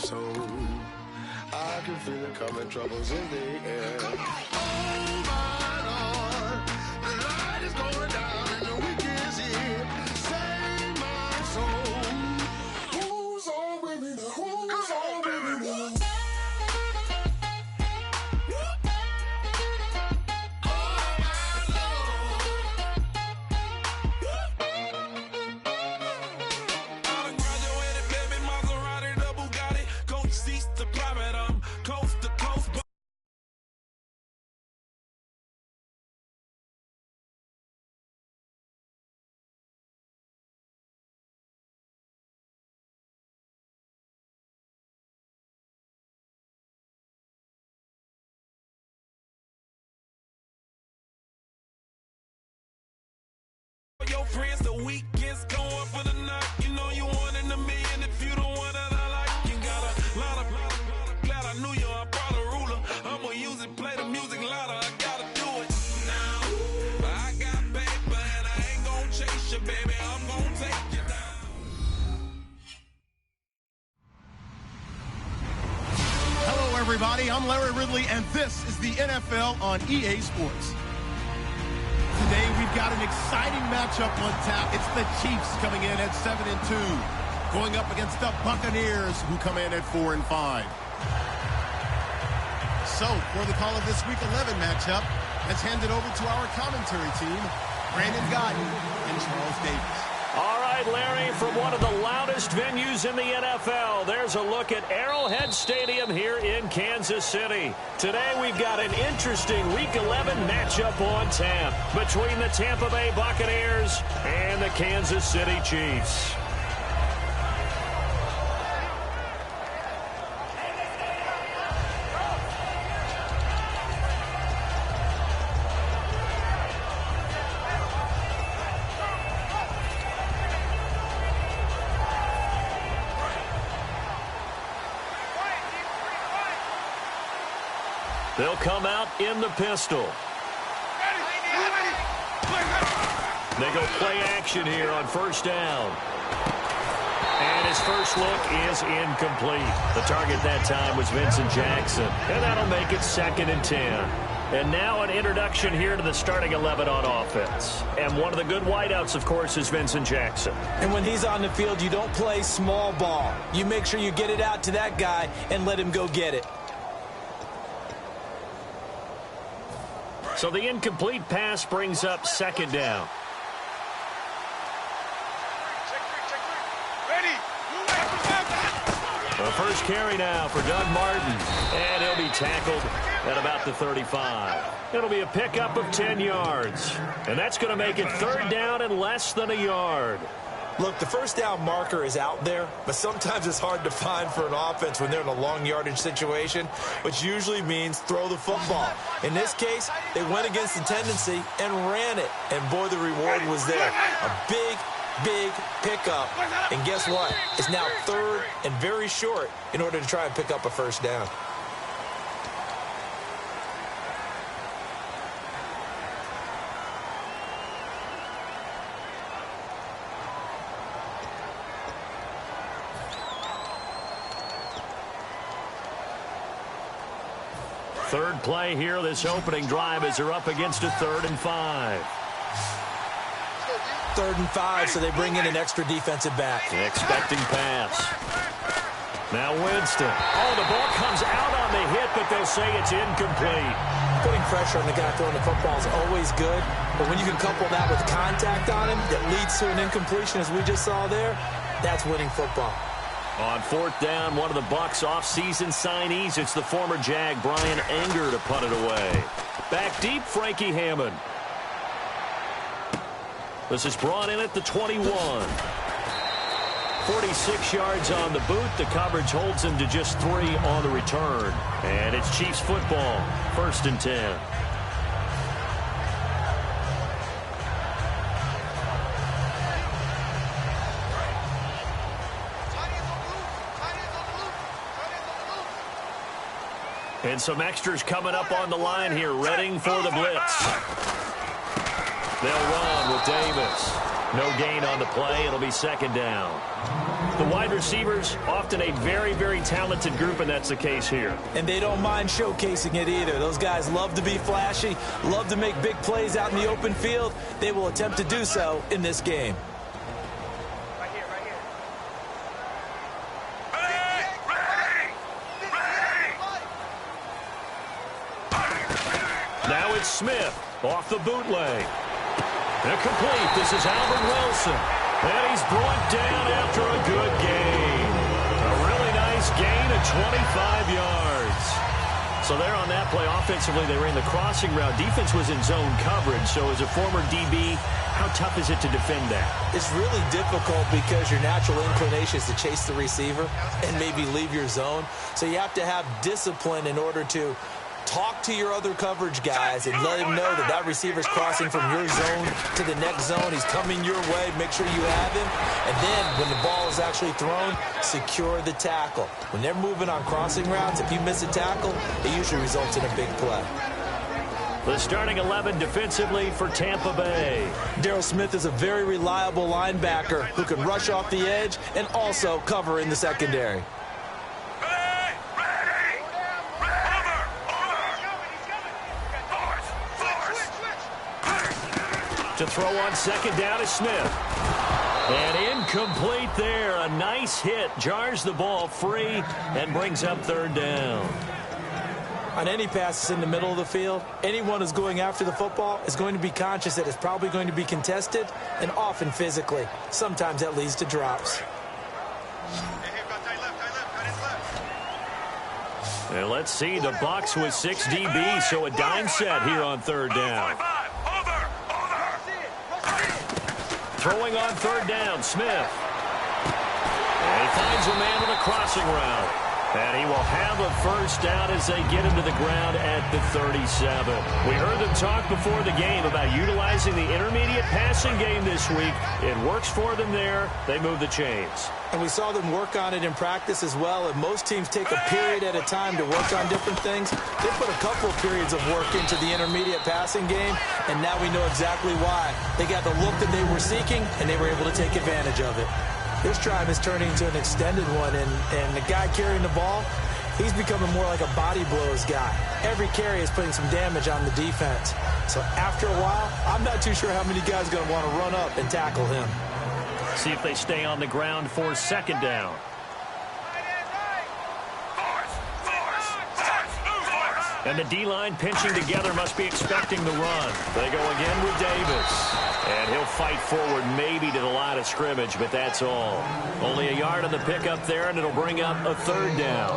soul. I can feel it coming, troubles in the air. Oh my Lord, the light is going down and the weekend's here. Save my soul. Who's on with me now? Who's on with me now? Your friends, the weekends going for the night. You know you one in a million if you the one that I like. You got a lot of glad I knew you. I brought a ruler. I'ma use it, play the music louder. I gotta do it now. I got paper and I ain't gonna chase you, baby. I'm gonna take you down. Hello, everybody. I'm Larry Ridley, and this is the NFL on EA Sports. Today, we've got an exciting matchup on tap. It's the Chiefs coming in at 7-2, going up against the Buccaneers, who come in at 4-5. So, for the call of this Week 11 matchup, let's hand it over to our commentary team, Brandon Godden and Charles Davis. All right, Larry, from one of the loudest venues in the NFL, there's a look at Arrowhead Stadium here in Kansas City. Today, we've got an interesting Week 11 matchup on tap between the Tampa Bay Buccaneers and the Kansas City Chiefs. They'll come out in the pistol. They go play action here on first down. And his first look is incomplete. The target that time was Vincent Jackson. And that'll make it 2nd and 10. And now an introduction here to the starting 11 on offense. And one of the good wideouts, of course, is Vincent Jackson. And when he's on the field, you don't play small ball. You make sure you get it out to that guy and let him go get it. So the incomplete pass brings up 2nd down. The first carry now for Doug Martin. And he'll be tackled at about the 35. It'll be a pickup of 10 yards. And that's going to make it 3rd down and less than a yard. Look, the first down marker is out there, but sometimes it's hard to find for an offense when they're in a long yardage situation, which usually means throw the football. In this case, they went against the tendency and ran it. And, boy, the reward was there. A big pickup. And guess what? It's now 3rd and very short in order to try and pick up a first down. Third play here, this opening drive, as they're up against a 3rd and 5. 3rd and 5, so they bring in an extra defensive back. Expecting pass. Now Winston. Oh, the ball comes out on the hit, but they'll say it's incomplete. Putting pressure on the guy throwing the football is always good, but when you can couple that with contact on him that leads to an incompletion, as we just saw there, that's winning football. On 4th down, one of the Bucs off-season signees. It's the former Jag, Brian Anger, to punt it away. Back deep, Frankie Hammond. This is brought in at the 21. 46 yards on the boot. The coverage holds him to just 3 on the return. And it's Chiefs football, 1st and 10. And some extras coming up on the line here, readying for the blitz. They'll run with Davis. No gain on the play. It'll be 2nd down. The wide receivers, often a very, very talented group, and that's the case here. And they don't mind showcasing it either. Those guys love to be flashy, love to make big plays out in the open field. They will attempt to do so in this game. Now it's Smith off the bootleg. Incomplete. This is Albert Wilson. And he's brought down after a good gain. A really nice gain of 25 yards. So there on that play, offensively, they ran the crossing route. Defense was in zone coverage. So as a former DB, how tough is it to defend that? It's really difficult because your natural inclination is to chase the receiver and maybe leave your zone. So you have to have discipline in order to talk to your other coverage guys and let him know that that receiver's crossing from your zone to the next zone. He's coming your way. Make sure you have him. And then when the ball is actually thrown, secure the tackle. When they're moving on crossing routes, if you miss a tackle, it usually results in a big play. The starting 11 defensively for Tampa Bay. Darryl Smith is a very reliable linebacker who can rush off the edge and also cover in the secondary. To throw on second down is Smith. And incomplete there. A nice hit. Jars the ball free and brings up third down. On any passes in the middle of the field, anyone who's going after the football is going to be conscious that it's probably going to be contested and often physically. Sometimes that leads to drops. And let's see, the Bucs with 6 DBs, so a dime set here on third down. Throwing on third down, Smith. And he finds a man with a crossing route. And he will have a first down as they get him to the ground at the 37. We heard them talk before the game about utilizing the intermediate passing game this week. It works for them there. They move the chains. And we saw them work on it in practice as well. And most teams take a period at a time to work on different things. They put a couple of periods of work into the intermediate passing game, and now we know exactly why. They got the look that they were seeking, and they were able to take advantage of it. This drive is turning into an extended one, and the guy carrying the ball, he's becoming more like a body blows guy. Every carry is putting some damage on the defense. So after a while, I'm not too sure how many guys are going to want to run up and tackle him. See if they stay on the ground for second down. And the D-line pinching together must be expecting the run. They go again with Davis. And he'll fight forward maybe to the line of scrimmage, but that's all. Only a yard on the pickup there, and it'll bring up a third down.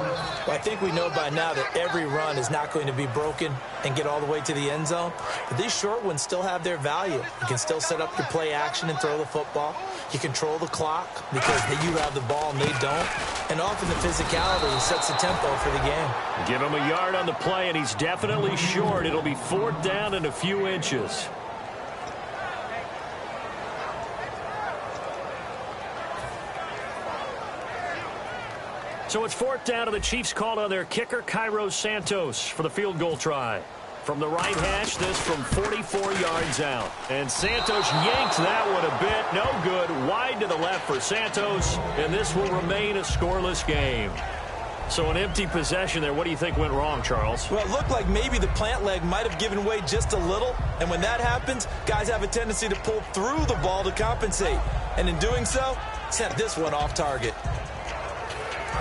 Well, I think we know by now that every run is not going to be broken and get all the way to the end zone. But these short ones still have their value. You can still set up your play action and throw the football. You control the clock because you have the ball and they don't. And often the physicality sets the tempo for the game. Give him a yard on the play, and he's definitely short. It'll be fourth down and a few inches. So it's fourth down, and the Chiefs called on their kicker, Cairo Santos, for the field goal try. From the right hash, this from 44 yards out. And Santos yanks that one a bit. No good. Wide to the left for Santos, and this will remain a scoreless game. So an empty possession there. What do you think went wrong, Charles? Well, it looked like maybe the plant leg might have given way just a little. And when that happens, guys have a tendency to pull through the ball to compensate. And in doing so, sent this one off target.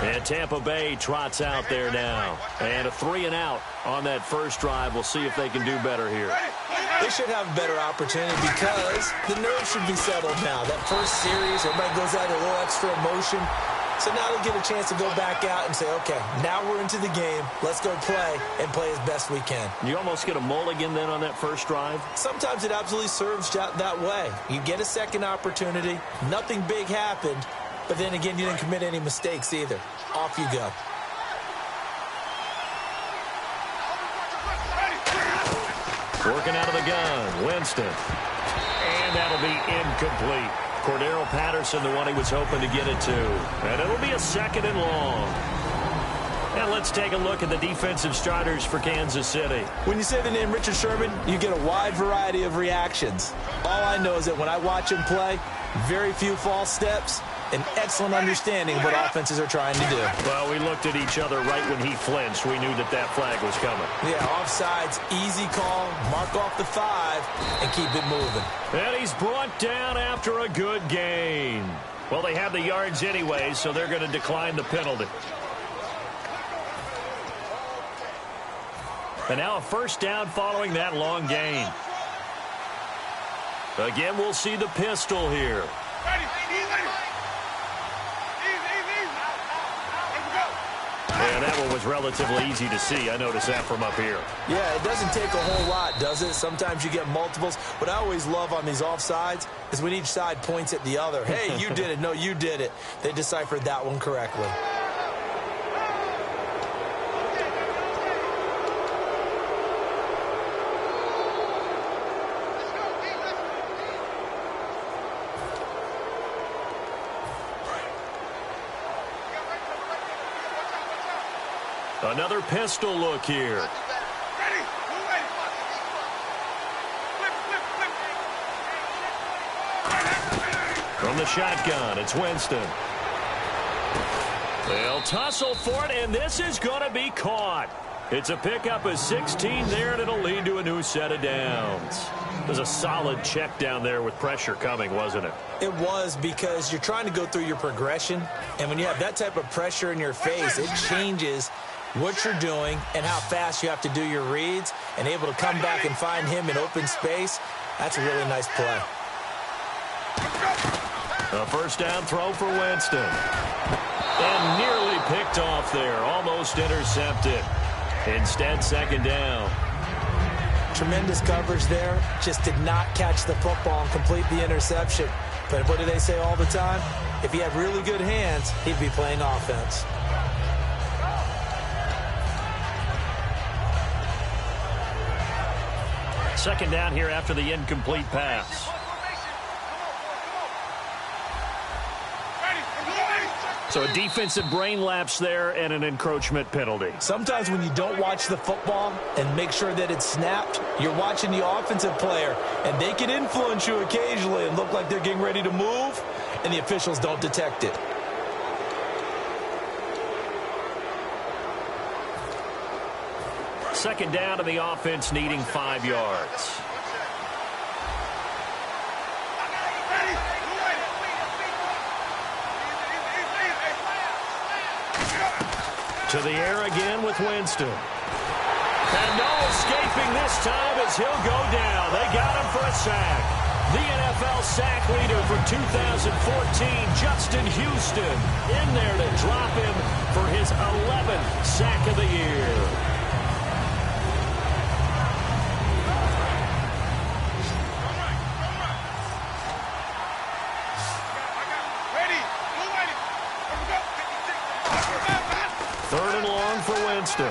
And Tampa Bay trots out there now. And a 3-and-out on that first drive. We'll see if they can do better here. They should have a better opportunity because the nerves should be settled now. That first series, everybody goes out a little extra emotion. So now they get a chance to go back out and say, okay, now we're into the game. Let's go play and play as best we can. You almost get a mulligan then on that first drive? Sometimes it absolutely serves that way. You get a second opportunity. Nothing big happened. But then again, you didn't commit any mistakes either. Off you go. Working out of the gun, Winston. And that'll be incomplete. Cordero Patterson, the one he was hoping to get it to. And it'll be a second and long. And let's take a look at the defensive starters for Kansas City. When you say the name Richard Sherman, you get a wide variety of reactions. All I know is that when I watch him play, very few false steps, an excellent understanding of what offenses are trying to do. Well, we looked at each other right when he flinched. We knew that flag was coming. Yeah, offsides, easy call, mark off the 5, and keep it moving. And he's brought down after a good gain. Well, they have the yards anyway, so they're going to decline the penalty. And now a first down following that long gain. Again, we'll see the pistol here. And that one was relatively easy to see. I noticed that from up here. Yeah, it doesn't take a whole lot, does it? Sometimes you get multiples. What I always love on these offsides is when each side points at the other. Hey, you did it. No, you did it. They deciphered that one correctly. Another pistol look here. From the shotgun, it's Winston. They'll tussle for it, and this is going to be caught. It's a pickup of 16 there, and it'll lead to a new set of downs. It was a solid check down there with pressure coming, wasn't it? It was, because you're trying to go through your progression, and when you have that type of pressure in your face, it changes what you're doing and how fast you have to do your reads, and able to come back and find him in open space. That's a really nice play. A first down throw for Winston. And nearly picked off there, almost intercepted. Instead, second down. Tremendous coverage there. Just did not catch the football and complete the interception. But what do they say all the time? If he had really good hands, he'd be playing offense. Second down here after the incomplete pass. So a defensive brain lapse there and an encroachment penalty. Sometimes when you don't watch the football and make sure that it's snapped, you're watching the offensive player, and they can influence you occasionally and look like they're getting ready to move, and the officials don't detect it. Second down to the offense, needing 5 yards. To the air again with Winston. And no escaping this time as he'll go down. They got him for a sack. The NFL sack leader for 2014, Justin Houston, in there to drop him for his 11th sack of the year. Third and long for Winston.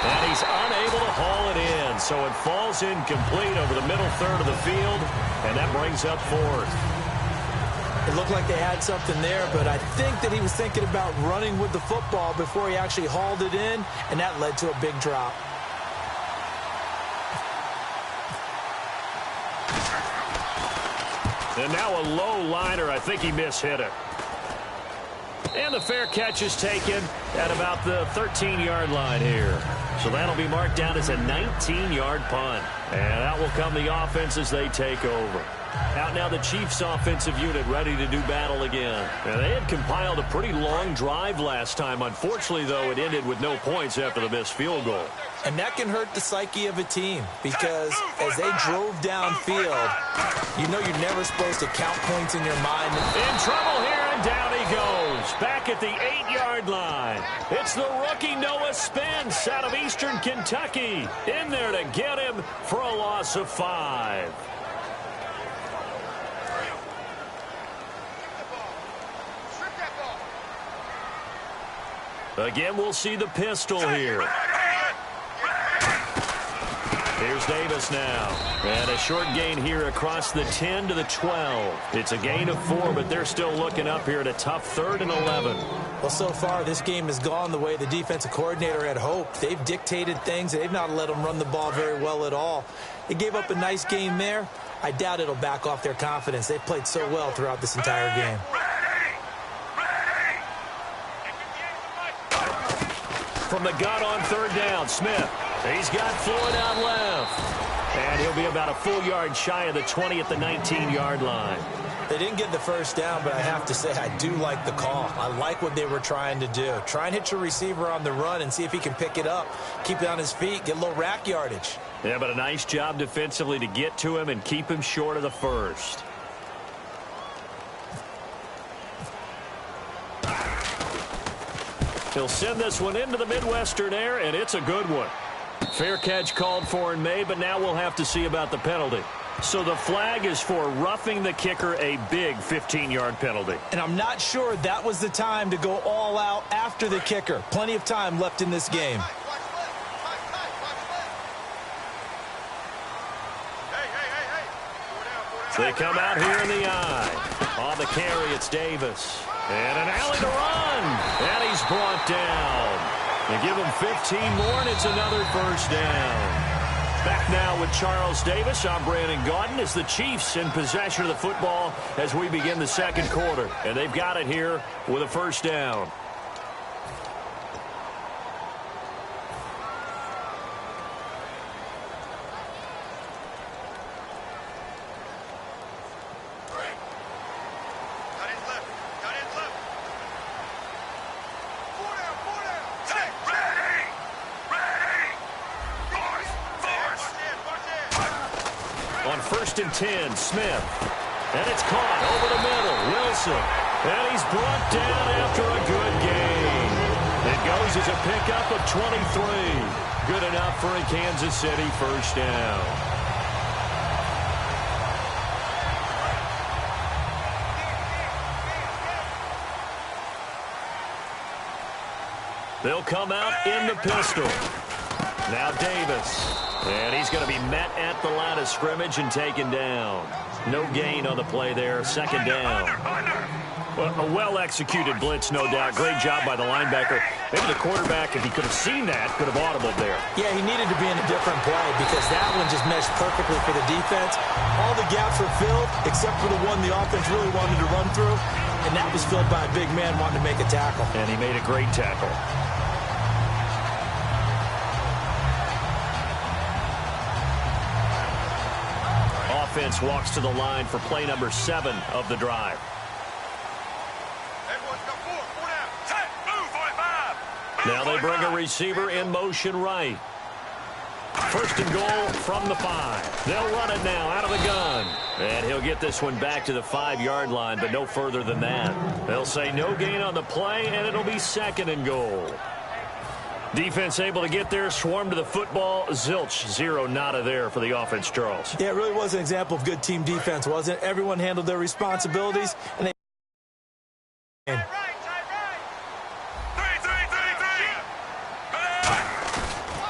And he's unable to haul it in, so it falls incomplete over the middle third of the field, and that brings up fourth. It looked like they had something there, but I think that he was thinking about running with the football before he actually hauled it in, and that led to a big drop. And now a low liner. I think he mishit it. And the fair catch is taken at about the 13-yard line here. So that'll be marked down as a 19-yard punt. And out will come the offense as they take over. Out now the Chiefs offensive unit ready to do battle again. And they had compiled a pretty long drive last time. Unfortunately, though, it ended with no points after the missed field goal. And that can hurt the psyche of a team, because as they drove downfield, you know you're never supposed to count points in your mind. In trouble here, and down he goes. Back at the 8-yard line. It's the rookie Noah Spence out of Eastern Kentucky. In there to get him for a loss of 5. Again, we'll see the pistol here. Here's Davis now. And a short gain here across the 10 to the 12. It's a gain of 4, but they're still looking up here at a tough 3rd and 11. Well, so far, this game has gone the way the defensive coordinator had hoped. They've dictated things. They've not let them run the ball very well at all. They gave up a nice game there. I doubt it'll back off their confidence. They've played so well throughout this entire game. From the gun on third down, Smith. He's got Floyd out left. And he'll be about a full yard shy of the 20 at the 19-yard line. They didn't get the first down, but I have to say I do like the call. I like what they were trying to do. Try and hit your receiver on the run and see if he can pick it up. Keep it on his feet, get a little rack yardage. Yeah, but a nice job defensively to get to him and keep him short of the first. He'll send this one into the Midwestern air, and it's a good one. Fair catch called for and made, but now we'll have to see about the penalty. So the flag is for roughing the kicker, a big 15-yard penalty. And I'm not sure that was the time to go all out after the kicker. Plenty of time left in this game. They come out here in the eye. On the carry, it's Davis. And an alley to run. And he's brought down. They give him 15 more, and it's another first down. Back now with Charles Davis. I'm Brandon Gaudin as the Chiefs in possession of the football as we begin the second quarter. And they've got it here with a first down. First and 10, Smith. And it's caught over the middle. Wilson. And he's brought down after a good gain. It goes as a pickup of 23. Good enough for a Kansas City first down. They'll come out in the pistol. Now Davis. And he's going to be met at the line of scrimmage and taken down. No gain on the play there. Second down. Well, a well-executed blitz, no doubt. Great job by the linebacker. Maybe the quarterback, if he could have seen that, could have audibled there. Yeah, he needed to be in a different play because that one just meshed perfectly for the defense. All the gaps were filled except for the one the offense really wanted to run through, and that was filled by a big man wanting to make a tackle. And he made a great tackle. Offense walks to the line for play number 7 of the drive. Now they bring a receiver in motion right. First and goal from the 5. They'll run it now out of the gun. And he'll get this one back to the 5-yard line, but no further than that. They'll say no gain on the play, and it'll be second and goal. Defense able to get there, swarm to the football. Zilch, 0 nada there for the offense, Charles. Yeah, it really was an example of good team defense, wasn't it? Everyone handled their responsibilities, and they...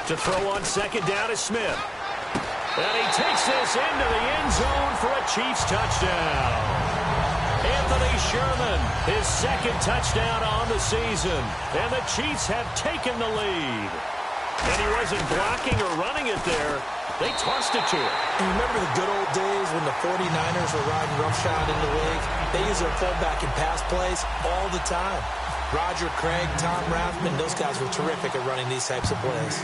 To throw on second down is Smith. And he takes this into the end zone for a Chiefs touchdown. Anthony Sherman, his second touchdown on the season. And the Chiefs have taken the lead. And he wasn't blocking or running it there. They tossed it to him. You remember the good old days when the 49ers were riding roughshod in the league? They used their fullback in pass plays all the time. Roger Craig, Tom Rathman, those guys were terrific at running these types of plays.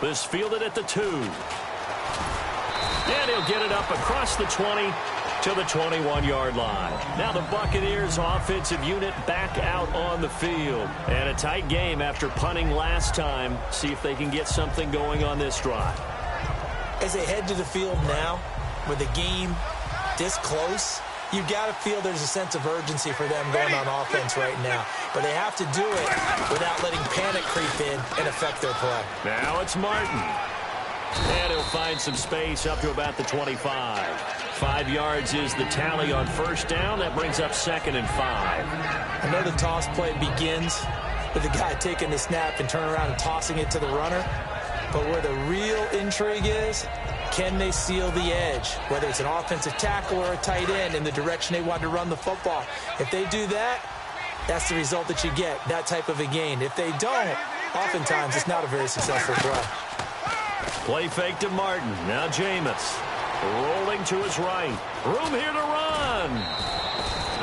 This fielded at the 2. And he'll get it up across the 20 to the 21-yard line. Now the Buccaneers offensive unit back out on the field. And a tight game after punting last time. See if they can get something going on this drive. As they head to the field now, with the game this close, you've got to feel there's a sense of urgency for them going on offense right now. But they have to do it without letting panic creep in and affect their play. Now it's Martin. And he'll find some space up to about the 25. 5 yards is the tally on first down. That brings up second and 5. I know the toss play begins with the guy taking the snap and turning around and tossing it to the runner. But where the real intrigue is, can they seal the edge? Whether it's an offensive tackle or a tight end in the direction they want to run the football. If they do that, that's the result that you get, that type of a gain. If they don't, oftentimes it's not a very successful play. Play fake to Martin. Now Jameis. Rolling to his right. Room here to run.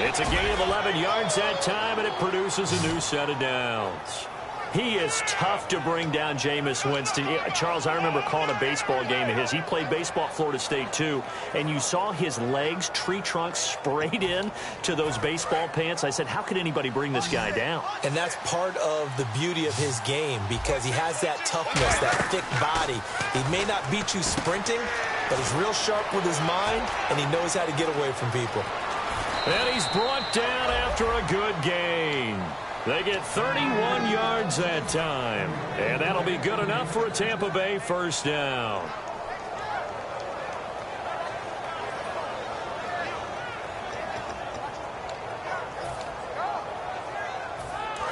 It's a gain of 11 yards that time, and it produces a new set of downs. He is tough to bring down, Jameis Winston. Charles, I remember calling a baseball game of his. He played baseball at Florida State, too, and you saw his legs, tree trunks sprayed in to those baseball pants. I said, how could anybody bring this guy down? And that's part of the beauty of his game because he has that toughness, that thick body. He may not beat you sprinting, but he's real sharp with his mind, and he knows how to get away from people. And he's brought down after a good gain. They get 31 yards that time. And that'll be good enough for a Tampa Bay first down.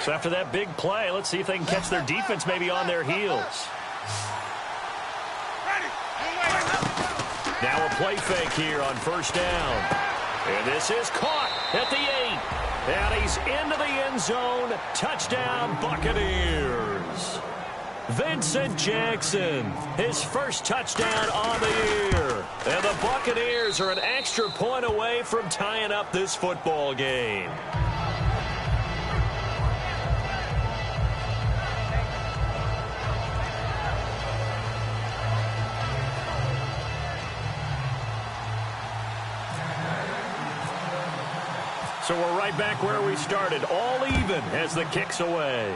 So after that big play, let's see if they can catch their defense maybe on their heels. Now a play fake here on first down. And this is caught at the 8. And he's into the end zone. Touchdown, Buccaneers. Vincent Jackson, his first touchdown on the year. And the Buccaneers are an extra point away from tying up this football game. So we're right back where we started, all even as the kick's away.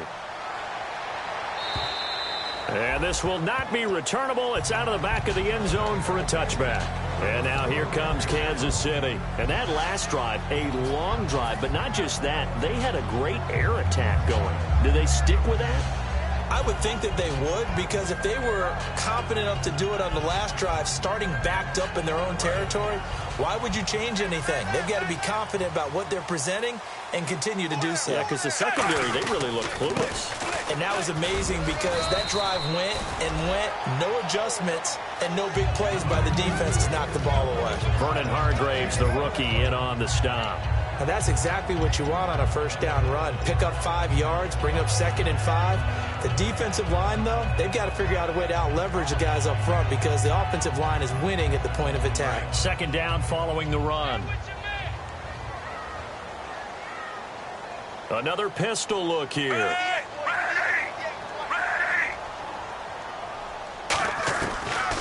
And this will not be returnable. It's out of the back of the end zone for a touchback. And now here comes Kansas City. And that last drive, a long drive, but not just that. They had a great air attack going. Do they stick with that? I would think that they would, because if they were confident enough to do it on the last drive, starting backed up in their own territory, why would you change anything? They've got to be confident about what they're presenting and continue to do so. Yeah, because the secondary, they really look clueless. And that was amazing because that drive went and went, no adjustments, and no big plays by the defense to knock the ball away. Vernon Hargreaves, the rookie, in on the stop. And that's exactly what you want on a first down run. Pick up 5 yards, bring up 2nd and 5. The defensive line, though, they've got to figure out a way to out-leverage the guys up front because the offensive line is winning at the point of attack. Second down following the run. Another pistol look here.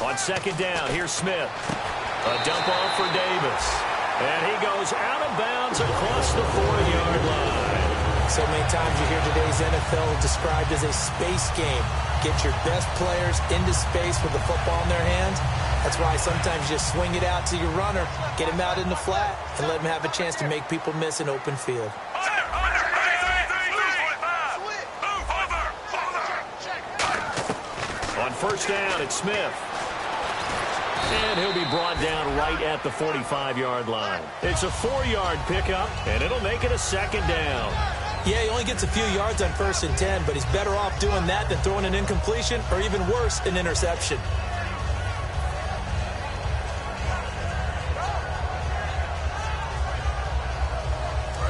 On second down, here's Smith. A dump off for Davis. And he goes out of bounds across the 40-yard line. So many times you hear today's NFL described as a space game. Get your best players into space with the football in their hands. That's why sometimes you just swing it out to your runner, get him out in the flat, and let him have a chance to make people miss an open field. On first down, it's Smith. And he'll be brought down right at the 45-yard line. It's a 4-yard pickup, and it'll make it a second down. Yeah, he only gets a few yards on 1st and 10, but he's better off doing that than throwing an incompletion or even worse, an interception.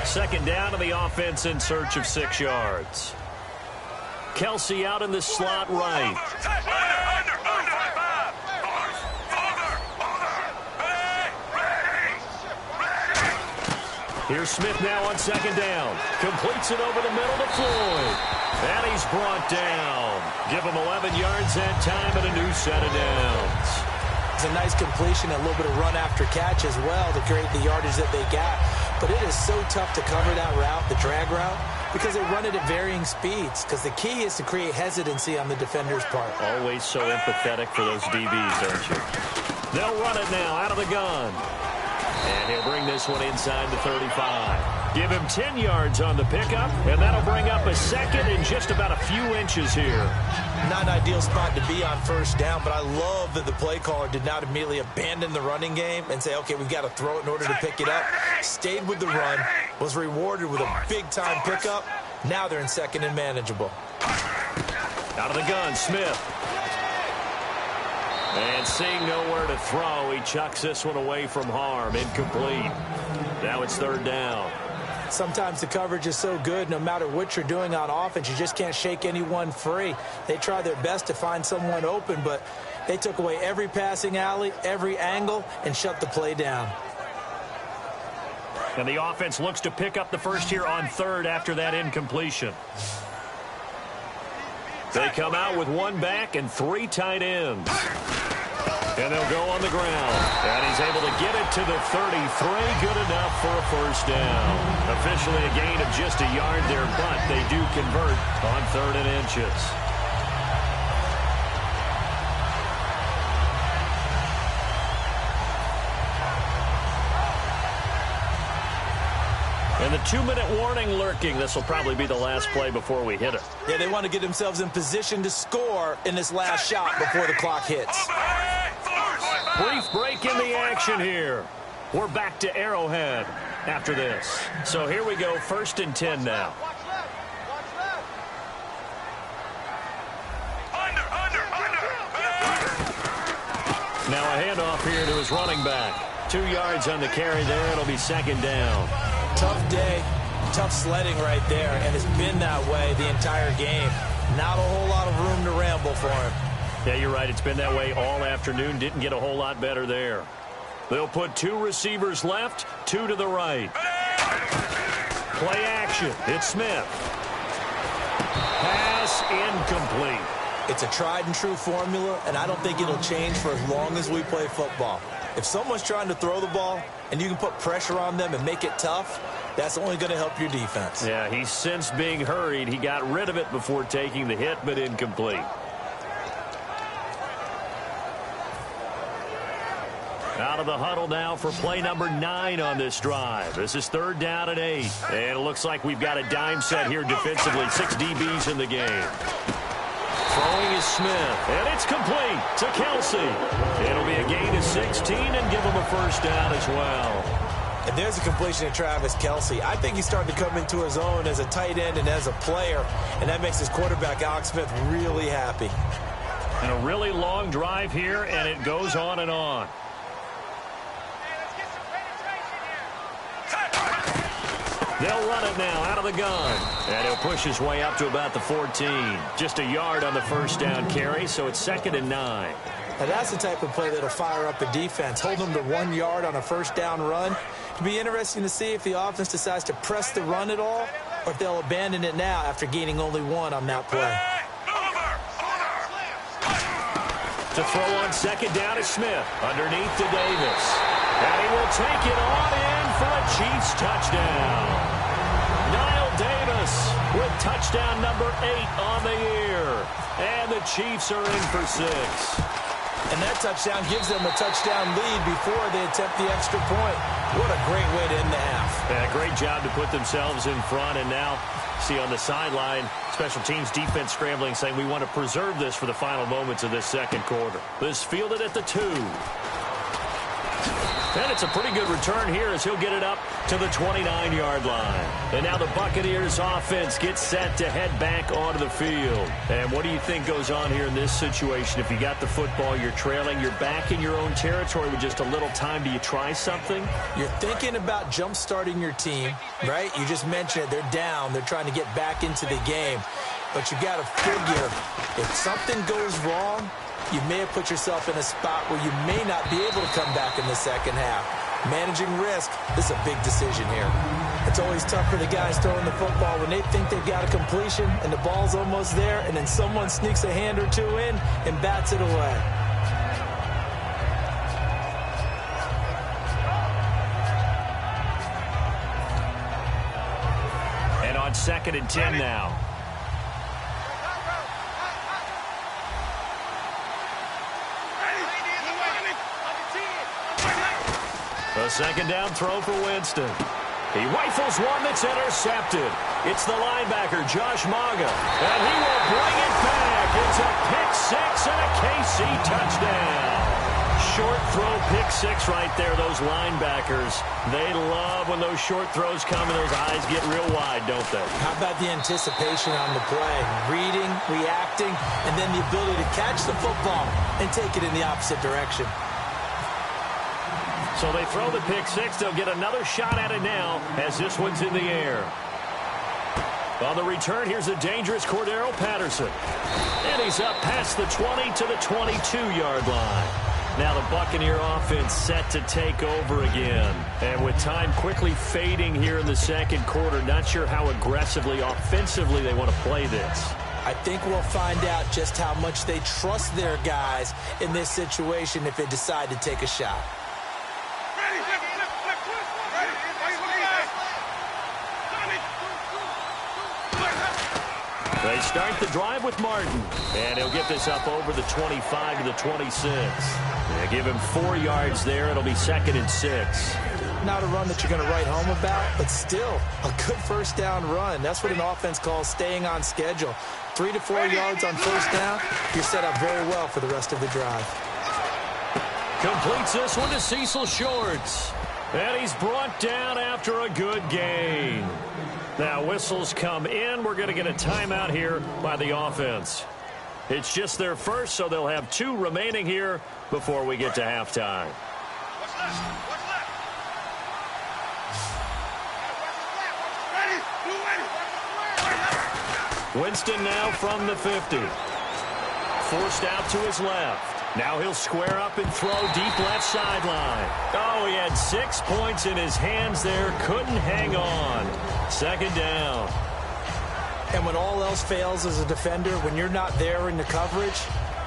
Second down to the offense in search of 6 yards. Kelsey out in the slot right. Here's Smith now on second down. Completes it over the middle to Floyd. And he's brought down. Give him 11 yards that time and a new set of downs. It's a nice completion, a little bit of run after catch as well to create the yardage that they got. But it is so tough to cover that route, the drag route, because they run it at varying speeds. Because the key is to create hesitancy on the defender's part. Always so empathetic for those DBs, aren't you? They'll run it now out of the gun. And he'll bring this one inside the 35. Give him 10 yards on the pickup, and that'll bring up a second in just about a few inches here. Not an ideal spot to be on first down, but I love that the play caller did not immediately abandon the running game and say, okay, we've got to throw it in order to pick it up. Stayed with the run, was rewarded with a big-time pickup. Now they're in second and manageable. Out of the gun, Smith. And seeing nowhere to throw, he chucks this one away from harm. Incomplete. Now it's third down. Sometimes the coverage is so good, no matter what you're doing on offense, you just can't shake anyone free. They try their best to find someone open, but They took away every passing alley, every angle, and shut the play down. And the offense looks to pick up the first here on third after that incompletion. They come out with one back and three tight ends. And they'll go on the ground. And he's able to get it to the 33. Good enough for a first down. Officially a gain of just a yard there, but they do convert on 3rd and inches. And the 2-minute warning lurking. This will probably be the last play before we hit it. Yeah, they want to get themselves in position to score in this last shot before the clock hits. Brief break in the action here. We're back to Arrowhead after this. So here we go, 1st and 10 now. Now a handoff here to his running back. 2 yards on the carry there. It'll be 2nd down. Tough day, tough sledding right there, and it's been that way the entire game. Not a whole lot of room to ramble for him. Yeah, you're right. It's been that way all afternoon. Didn't get a whole lot better there. They'll put 2 receivers left, 2 to the right. Play action. It's Smith. Pass incomplete. It's a tried and true formula, and I don't think it'll change for as long as we play football. If someone's trying to throw the ball and you can put pressure on them and make it tough, that's only going to help your defense. Yeah, he's since being hurried. He got rid of it before taking the hit, but incomplete. Out of the huddle now for play number 9 on this drive. This is 3rd down and 8. And it looks like we've got a dime set here defensively. 6 DBs in the game. Throwing is Smith, and it's complete to Kelsey. It'll be a gain of 16 and give him a first down as well. And there's a completion to Travis Kelsey. I think he's starting to come into his own as a tight end and as a player, and that makes his quarterback, Alex Smith, really happy. And a really long drive here, and it goes on and on. They'll run it now out of the gun. And he'll push his way up to about the 14. Just a yard on the first down carry, so it's 2nd and 9. Now that's the type of play that'll fire up a defense. Hold them to 1 yard on a first down run. It'll be interesting to see if the offense decides to press the run at all or if they'll abandon it now after gaining only 1 on that play. To throw on 2nd down is Smith. Underneath to Davis. And he will take it on in for a Chiefs touchdown. Davis with touchdown number 8 on the year. And the Chiefs are in for 6. And that touchdown gives them a touchdown lead before they attempt the extra point. What a great way to end the half. Yeah, great job to put themselves in front. And now, see on the sideline, special teams defense scrambling, saying we want to preserve this for the final moments of this 2nd quarter. This fielded at the 2. And it's a pretty good return here as he'll get it up to the 29-yard line. And now the Buccaneers offense gets set to head back onto the field. And what do you think goes on here in this situation? If you got the football, you're trailing, you're back in your own territory with just a little time. Do you try something? You're thinking about jump-starting your team, right? You just mentioned it. They're down. They're trying to get back into the game. But you got to figure if something goes wrong, you may have put yourself in a spot where you may not be able to come back in the second half. Managing risk, this is a big decision here. It's always tough for the guys throwing the football when they think they've got a completion and the ball's almost there, and then someone sneaks a hand or 2 in and bats it away. And on 2nd and 10 now. A 2nd down throw for Winston. He rifles one that's intercepted. It's the linebacker, Josh Maga. And he will bring it back. It's a pick-6 and a KC touchdown. Short throw, pick-6 right there. Those linebackers, they love when those short throws come and those eyes get real wide, don't they? How about the anticipation on the play? Reading, reacting, and then the ability to catch the football and take it in the opposite direction. So they throw the pick-6. They'll get another shot at it now as this one's in the air. On the return, here's a dangerous Cordero Patterson. And he's up past the 20 to the 22-yard line. Now the Buccaneer offense set to take over again. And with time quickly fading here in the second quarter, not sure how aggressively, offensively they want to play this. I think we'll find out just how much they trust their guys in this situation if they decide to take a shot. They start the drive with Martin, and he'll get this up over the 25 to the 26. They give him 4 yards there. It'll be 2nd and 6. Not a run that you're going to write home about, but still a good first down run. That's what an offense calls staying on schedule. 3 to 4 yards on first down, you're set up very well for the rest of the drive. Completes this one to Cecil Shorts. And he's brought down after a good gain. Now whistles come in. We're going to get a timeout here by the offense. It's just their first, so they'll have 2 remaining here before we get to halftime. Winston now from the 50. Forced out to his left. Now he'll square up and throw deep left sideline. Oh, he had 6 points in his hands there. Couldn't hang on. 2nd down. And when all else fails as a defender, when you're not there in the coverage,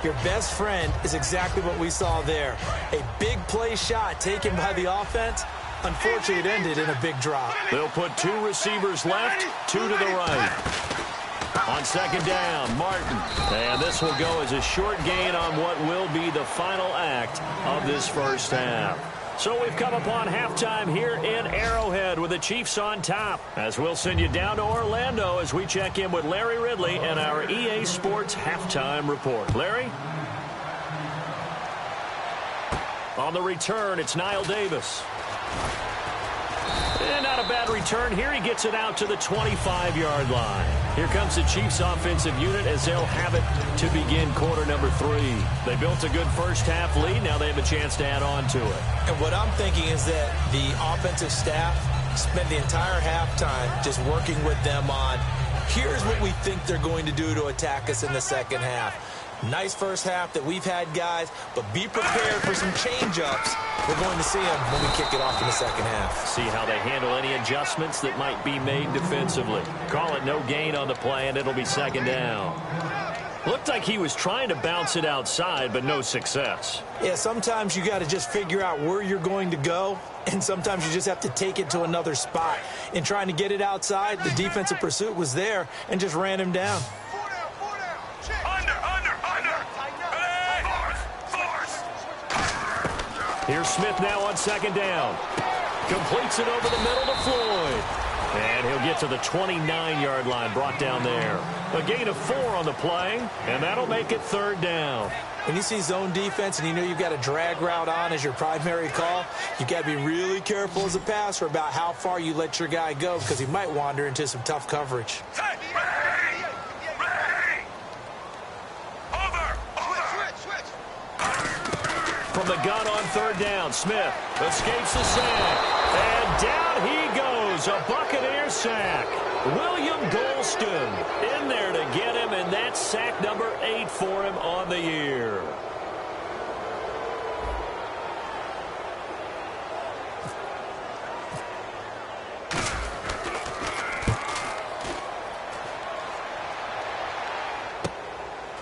your best friend is exactly what we saw there. A big play shot taken by the offense. Unfortunately, it ended in a big drop. They'll put 2 receivers left, 2 to the right. On 2nd down, Martin. And this will go as a short gain on what will be the final act of this first half. So we've come upon halftime here in Arrowhead with the Chiefs on top. As we'll send you down to Orlando as we check in with Larry Ridley and our EA Sports halftime report. Larry? On the return, it's Niall Davis. And not a bad return here. He gets it out to the 25-yard line. Here comes the Chiefs offensive unit as they'll have it to begin quarter number 3. They built a good first half lead. Now they have a chance to add on to it. And what I'm thinking is that the offensive staff spent the entire halftime just working with them on, here's what we think they're going to do to attack us in the second half. Nice first half that we've had, guys, but be prepared for some change-ups. We're going to see them when we kick it off in the second half. See how they handle any adjustments that might be made defensively. Call it no gain on the play, and it'll be 2nd down. Looked like he was trying to bounce it outside, but no success. Yeah, sometimes you got to just figure out where you're going to go, and sometimes you just have to take it to another spot. In trying to get it outside, the defensive pursuit was there and just ran him down. Here's Smith now on 2nd down. Completes it over the middle to Floyd. And he'll get to the 29-yard line, brought down there. A gain of 4 on the play, and that'll make it 3rd down. When you see zone defense and you know you've got a drag route on as your primary call, you've got to be really careful as a passer about how far you let your guy go because he might wander into some tough coverage. From the gun on 3rd down, Smith escapes the sack. And down he goes, a Buccaneer sack. William Golston in there to get him, and that's sack number 8 for him on the year.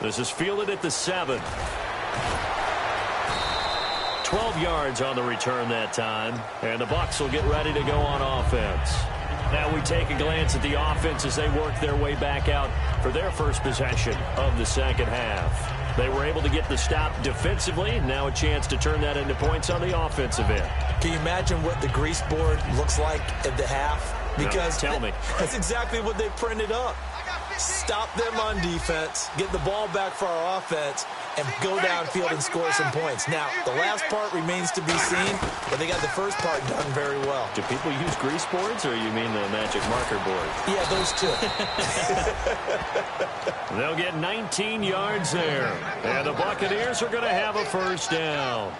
This is fielded at the 7. 12 yards on the return that time, and the Bucs will get ready to go on offense. Now we take a glance at the offense as they work their way back out for their first possession of the second half. They were able to get the stop defensively. Now a chance to turn that into points on the offensive end. Can you imagine what the grease board looks like at the half? Because no, tell me. That's exactly what they printed up. Stop them on defense, get the ball back for our offense, and go downfield and score some points. Now, the last part remains to be seen, but they got the first part done very well. Do people use grease boards, or you mean the magic marker board? Yeah, those two. They'll get 19 yards there, and the Buccaneers are going to have a first down.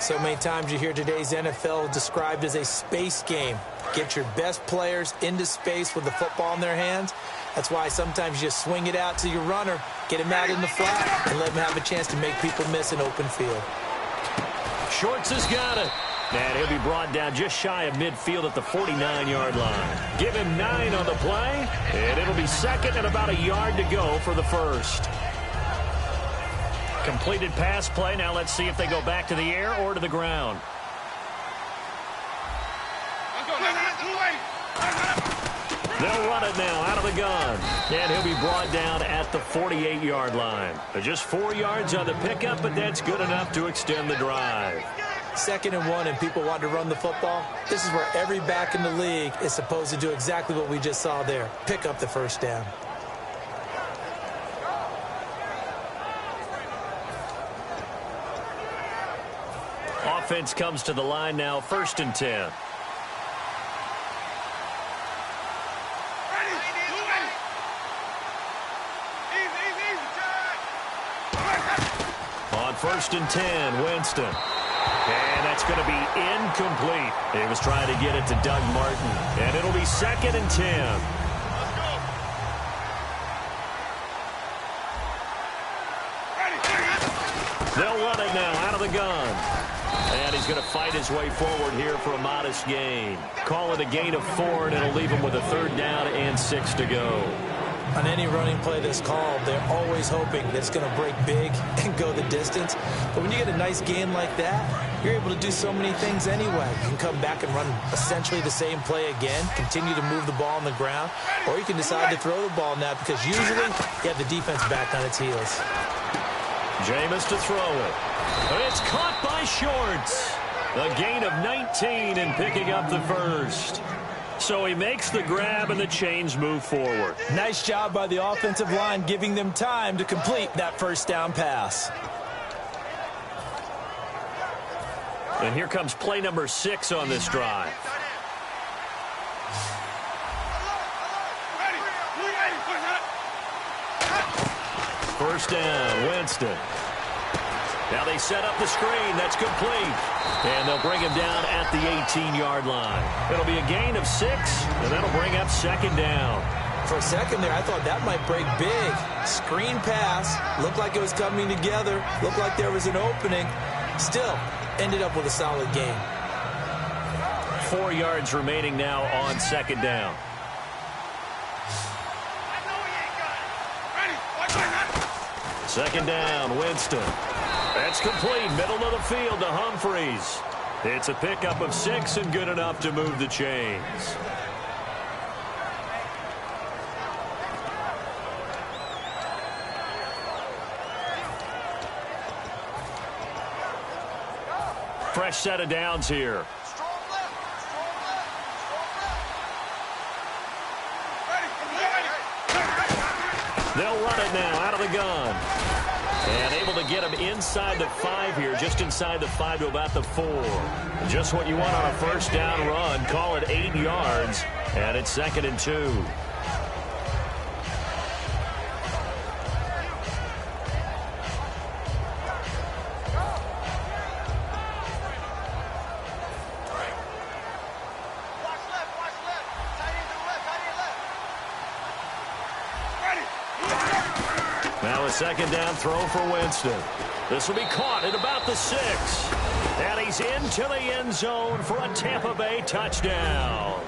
So many times you hear today's NFL described as a space game. Get your best players into space with the football in their hands. That's why sometimes you just swing it out to your runner, get him out in the flat, and let him have a chance to make people miss an open field. Shorts has got it. And he'll be brought down just shy of midfield at the 49-yard line. Give him 9 on the play, and it'll be second and about a yard to go for the first. Completed pass play. Now let's see if they go back to the air or to the ground. They'll run it now out of the gun. And he'll be brought down at the 48-yard line. Just 4 yards on the pickup, but that's good enough to extend the drive. 2nd and 1 and people want to run the football. This is where every back in the league is supposed to do exactly what we just saw there. Pick up the first down. Offense comes to the line now, 1st and 10. On 1st and 10, Winston. And that's going to be incomplete. He was trying to get it to Doug Martin. And it'll be 2nd and 10. They'll run it now out of the gun. And he's going to fight his way forward here for a modest gain. Call it a gain of 4, and it'll leave him with a 3rd down and 6 to go. On any running play that's called, they're always hoping that it's going to break big and go the distance. But when you get a nice gain like that, you're able to do so many things anyway. You can come back and run essentially the same play again, continue to move the ball on the ground, or you can decide to throw the ball now because usually you have the defense back on its heels. Jameis to throw it. It's caught by Shorts. A gain of 19 and picking up the first. So he makes the grab and the chains move forward. Nice job by the offensive line giving them time to complete that first down pass. And here comes play number 6 on this drive. First down, Winston. Now they set up the screen. That's complete. And they'll bring him down at the 18-yard line. It'll be a gain of 6, and that'll bring up 2nd down. For a second there, I thought that might break big. Screen pass. Looked like it was coming together. Looked like there was an opening. Still, ended up with a solid gain. 4 yards remaining now on 2nd down. Second down, Winston. That's complete, middle of the field to Humphreys. It's a pickup of 6 and good enough to move the chains. Fresh set of downs here. They'll run it now out of the gun. And able to get him inside the 5 here, just inside the 5 to about the 4. Just what you want on a first down run. Call it 8 yards, and it's 2nd and 2. Now a 2nd down throw for Winston. This will be caught at about the 6. And he's into the end zone for a Tampa Bay touchdown.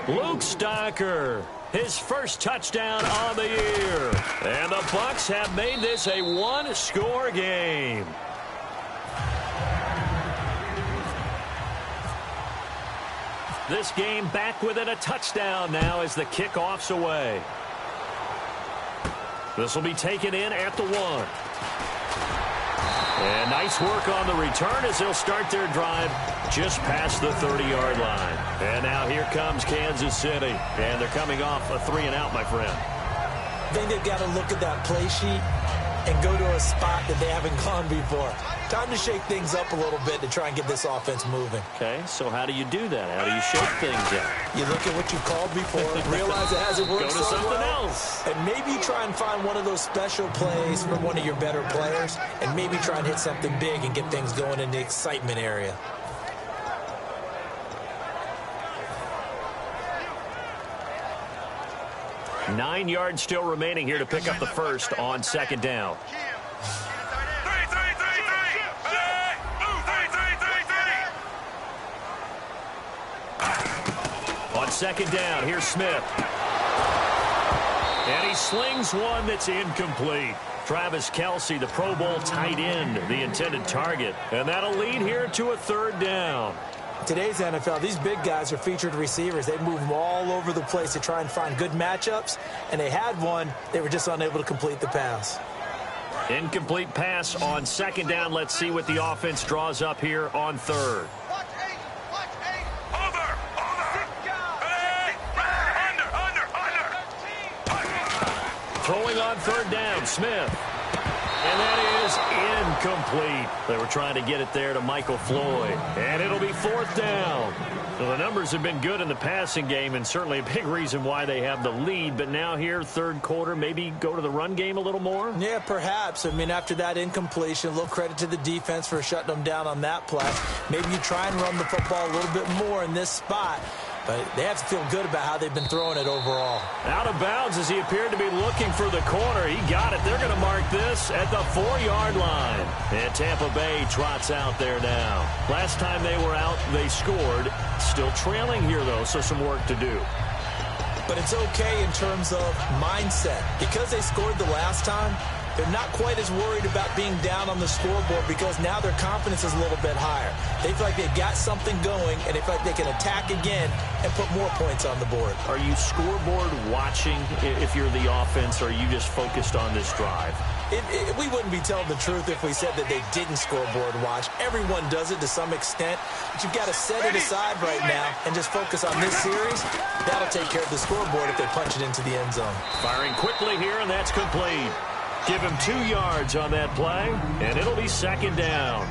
Luke Stocker, his first touchdown on the year. And the Bucs have made this a 1-score game. This game back within a touchdown now as the kickoff's away. This will be taken in at the 1. And nice work on the return as they'll start their drive just past the 30-yard line. And now here comes Kansas City. And they're coming off a 3-and-out, my friend. I think they've got to look at that play sheet and go to a spot that they haven't gone before. Time to shake things up a little bit to try and get this offense moving. Okay, so how do you do that? How do you shake things up? You look at what you called before, realize it hasn't worked Go to so something well, else. and maybe try and find one of those special plays from one of your better players, and maybe try and hit something big and get things going in the excitement area. Nine yards still remaining here to pick up the first on second down. On second down, here's Smith. And he slings one that's incomplete. Travis Kelce, the Pro Bowl tight end, the intended target. And that'll lead here to a third down. Today's NFL, these big guys are featured receivers. They move them all over the place to try and find good matchups, and they had one. They were just unable to complete the pass. Incomplete pass on second down. Let's see what the offense draws up here on third. Throwing on third down, Smith. And that is incomplete. They were trying to get it there to Michael Floyd. And it'll be fourth down. Well, the numbers have been good in the passing game, and certainly a big reason why they have the lead. But now here, third quarter, maybe go to the run game a little more? Yeah, perhaps. I mean, after that incompletion, a little credit to the defense for shutting them down on that play. Maybe you try and run the football a little bit more in this spot. But they have to feel good about how they've been throwing it overall. Out of bounds as he appeared to be looking for the corner. He got it. They're going to mark this at the 4-yard line. And Tampa Bay trots out there now. Last time they were out, they scored. Still trailing here, though, so some work to do. But it's okay in terms of mindset. Because they scored the last time, they're not quite as worried about being down on the scoreboard because now their confidence is a little bit higher. They feel like they've got something going, and they feel like they can attack again and put more points on the board. Are you scoreboard watching if you're the offense, or are you just focused on this drive? We wouldn't be telling the truth if we said that they didn't scoreboard watch. Everyone does it to some extent, but you've got to set it aside right now and just focus on this series. That'll take care of the scoreboard if they punch it into the end zone. Firing quickly here, and that's complete. Give him 2 yards on that play, and it'll be second down.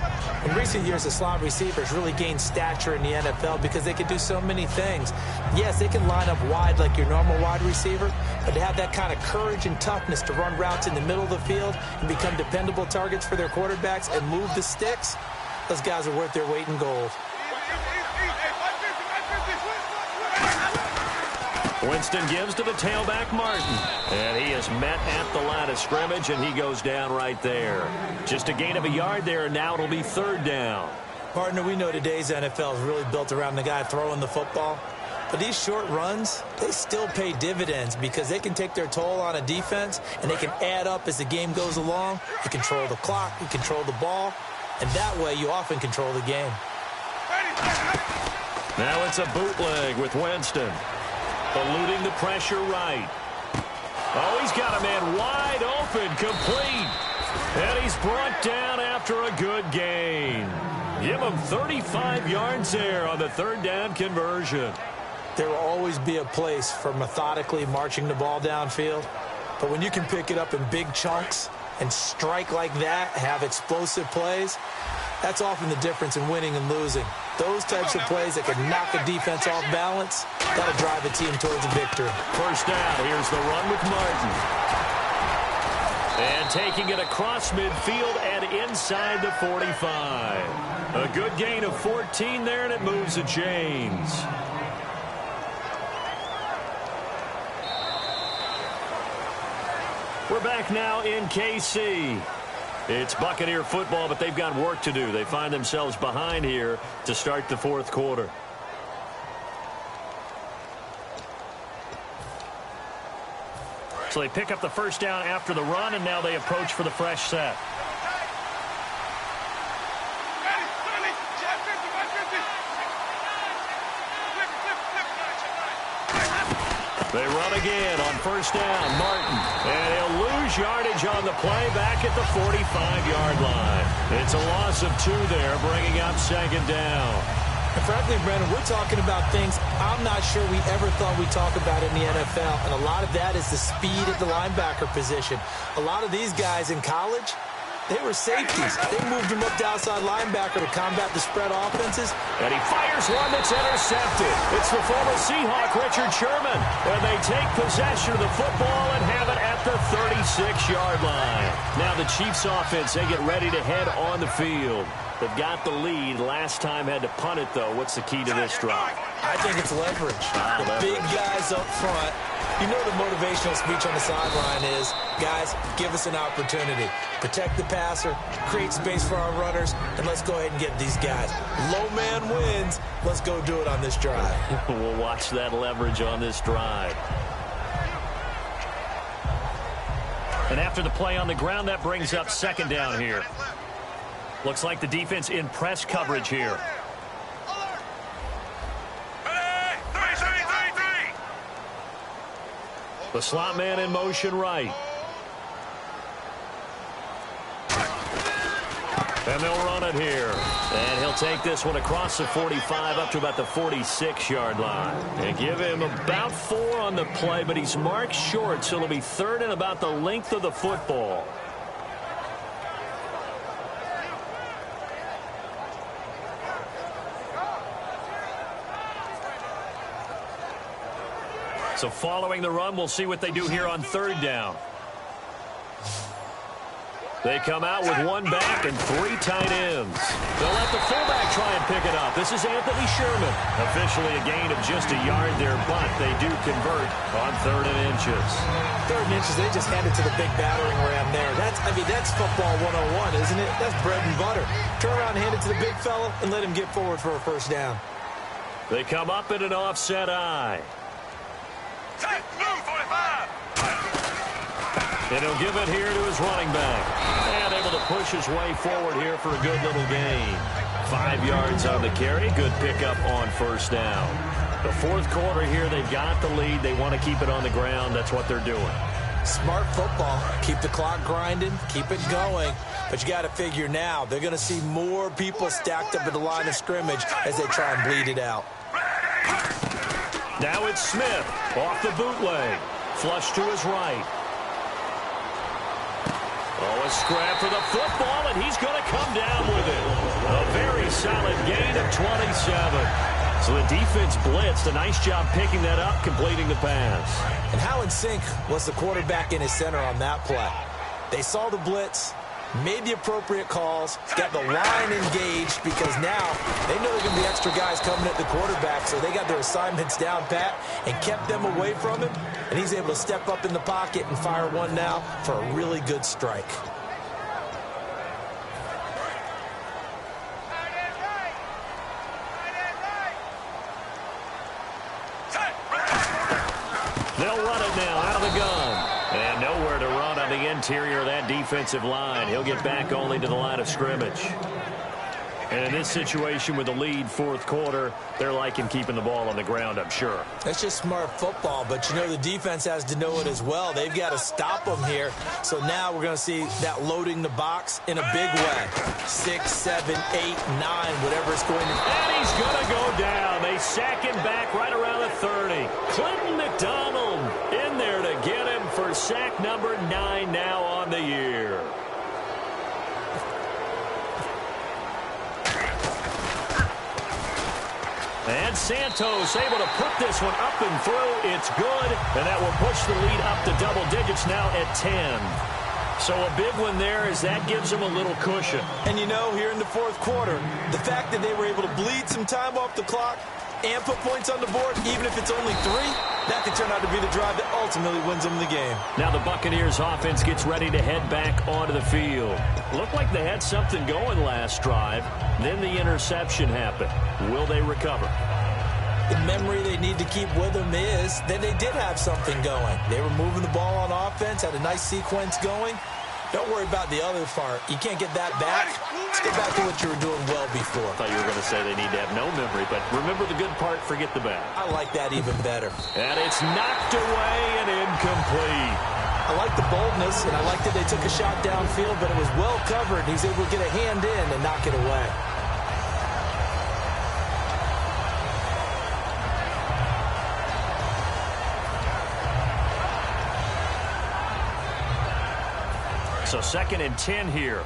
In recent years, the slot receivers really gained stature in the NFL because they can do so many things. Yes, they can line up wide like your normal wide receiver, but to have that kind of courage and toughness to run routes in the middle of the field and become dependable targets for their quarterbacks and move the sticks, those guys are worth their weight in gold. Winston gives to the tailback, Martin. And he is met at the line of scrimmage, and he goes down right there. Just a gain of a yard there, and now it'll be third down. Partner, we know today's NFL is really built around the guy throwing the football. But these short runs, they still pay dividends because they can take their toll on a defense, and they can add up as the game goes along. You control the clock, you control the ball, and that way you often control the game. Now it's a bootleg with Winston. Eluding the pressure right. Oh, he's got a man wide open, complete. And he's brought down after a good gain. Give him 35 yards there on the third down conversion. There will always be a place for methodically marching the ball downfield. But when you can pick it up in big chunks and strike like that, have explosive plays, that's often the difference in winning and losing. Those types of plays that can knock a defense off balance, that'll drive a team towards a victory. First down, here's the run with Martin. And taking it across midfield and inside the 45. A good gain of 14 there, and it moves the chains. We're back now in KC. It's Buccaneer football, but they've got work to do. They find themselves behind here to start the fourth quarter. So they pick up the first down after the run, and now they approach for the fresh set. They run again on first down, Martin. And he'll lose yardage on the play back at the 45-yard line. It's a loss of 2 there, bringing up second down. And frankly, Brandon, we're talking about things I'm not sure we ever thought we'd talk about in the NFL. And a lot of that is the speed at the linebacker position. A lot of these guys in college, they were safeties. They moved them up to outside linebacker to combat the spread offenses. And he fires one that's intercepted. It's the former Seahawk, Richard Sherman. And they take possession of the football and have it at the 36-yard line. Now the Chiefs offense, they get ready to head on the field. They've got the lead. Last time had to punt it, though. What's the key to this drive? I think it's leverage. The big guys up front. You know the motivational speech on the sideline is, guys, give us an opportunity. Protect the passer, create space for our runners, and let's go ahead and get these guys. Low man wins. Let's go do it on this drive. We'll watch that leverage on this drive. And after the play on the ground, that brings up second down here. Looks like the defense in press coverage here. The slot man in motion right. And they'll run it here. And he'll take this one across the 45 up to about the 46-yard line. And give him about 4 on the play, but he's marked short, so it'll be third and about the length of the football. So following the run, we'll see what they do here on third down. They come out with one back and 3 tight ends. They'll let the fullback try and pick it up. This is Anthony Sherman. Officially a gain of just a yard there, but they do convert on 3rd and inches. 3rd and inches, they just hand it to the big battering ram there. That's football 101, isn't it? That's bread and butter. Turn around and hand it to the big fella and let him get forward for a first down. They come up in an offset eye. And he'll give it here to his running back. And able to push his way forward here for a good little gain. 5 yards on the carry. Good pickup on first down. The 4th quarter here, they've got the lead. They want to keep it on the ground. That's what they're doing. Smart football. Keep the clock grinding. Keep it going. But you got to figure now, they're going to see more people stacked up at the line of scrimmage as they try and bleed it out. Now it's Smith off the bootleg. Flush to his right. Oh, a scrap for the football, and he's going to come down with it. A very solid gain of 27. So the defense blitzed. A nice job picking that up, completing the pass. And how in sync was the quarterback in his center on that play? They saw the blitz, made the appropriate calls, got the line engaged because now they know there are going to be extra guys coming at the quarterback, so they got their assignments down pat and kept them away from him, and he's able to step up in the pocket and fire one now for a really good strike. They'll run it now out of the gun. And nowhere to run on the interior of that defensive line. He'll get back only to the line of scrimmage. And in this situation with the lead 4th quarter, they're liking keeping the ball on the ground, I'm sure. That's just smart football, but you know the defense has to know it as well. They've got to stop them here. So now we're going to see that loading the box in a big way. 6, 7, 8, 9, whatever it's going to be. And he's going to go down. They sack him back right around the 30. Clinton McDonald in there to get him for sack number 9 now on the year. And Santos able to put this one up and through. It's good, and that will push the lead up to double digits now at 10. So a big one there as that gives them a little cushion. And you know, here in the 4th quarter, the fact that they were able to bleed some time off the clock and put points on the board, even if it's only 3, that could turn out to be the drive that ultimately wins them the game. Now the Buccaneers offense gets ready to head back onto the field. Looked like they had something going last drive. Then the interception happened. Will they recover? The memory they need to keep with them is that they did have something going. They were moving the ball on offense, had a nice sequence going. Don't worry about the other part. You can't get that back. Let's get back to what you were doing well before. I thought you were going to say they need to have no memory, but remember the good part, forget the bad. I like that even better. And it's knocked away and incomplete. I like the boldness, and I like that they took a shot downfield, but it was well covered. He's able to get a hand in and knock it away. So 2nd and 10 here.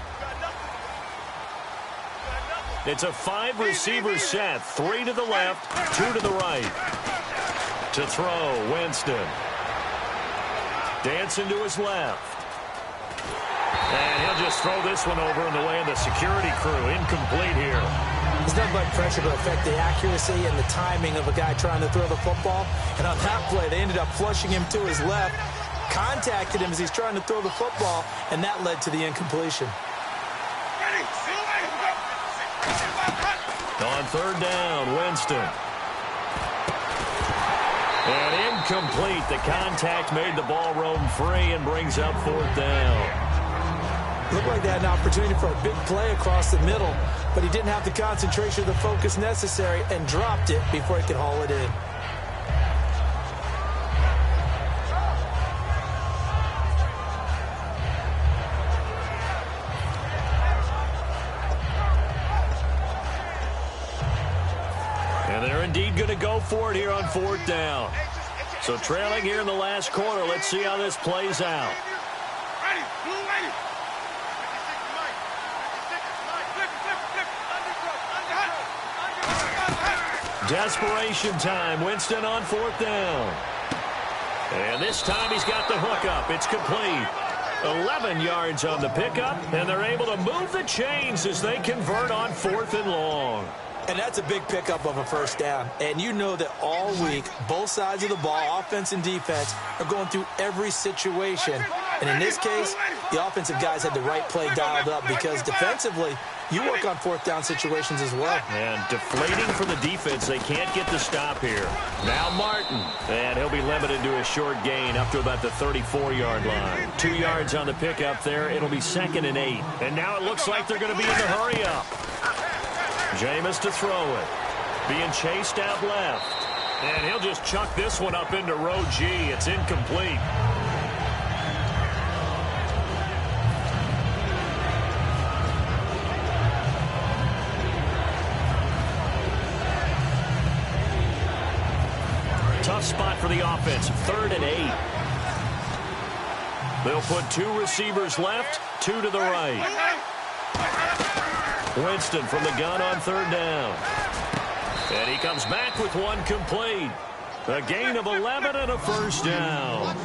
It's a 5-receiver set. 3 to the left, 2 to the right. To throw, Winston. Dancing to his left. And he'll just throw this one over in the way of the security crew. Incomplete here. There's nothing but pressure to affect the accuracy and the timing of a guy trying to throw the football. And on that play, they ended up flushing him to his left, contacted him as he's trying to throw the football, and that led to the incompletion. On 3rd down, Winston. And incomplete. The contact made the ball roam free and brings up 4th down. Looked like they had an opportunity for a big play across the middle, but he didn't have the concentration or the focus necessary and dropped it before he could haul it in. And they're indeed going to go for it here on 4th down. So trailing here in the last quarter. Let's see how this plays out. Desperation time. Winston on 4th down. And this time he's got the hook up. It's complete. 11 yards on the pickup, and they're able to move the chains as they convert on 4th and long. And that's a big pickup of a 1st down. And you know that all week, both sides of the ball, offense and defense, are going through every situation. And in this case, the offensive guys had the right play dialed up because defensively, you work on 4th down situations as well. And deflating for the defense. They can't get the stop here. Now Martin. And he'll be limited to a short gain up to about the 34-yard line. 2 yards on the pickup there. It'll be 2nd and 8. And now it looks like they're going to be in the hurry-up. Jameis to throw it. Being chased out left. And he'll just chuck this one up into row G. It's incomplete. Tough spot for the offense. 3rd and 8. They'll put 2 receivers left, 2 to the right. Winston from the gun on 3rd down. And he comes back with one complete. A gain of 11 and a 1st down.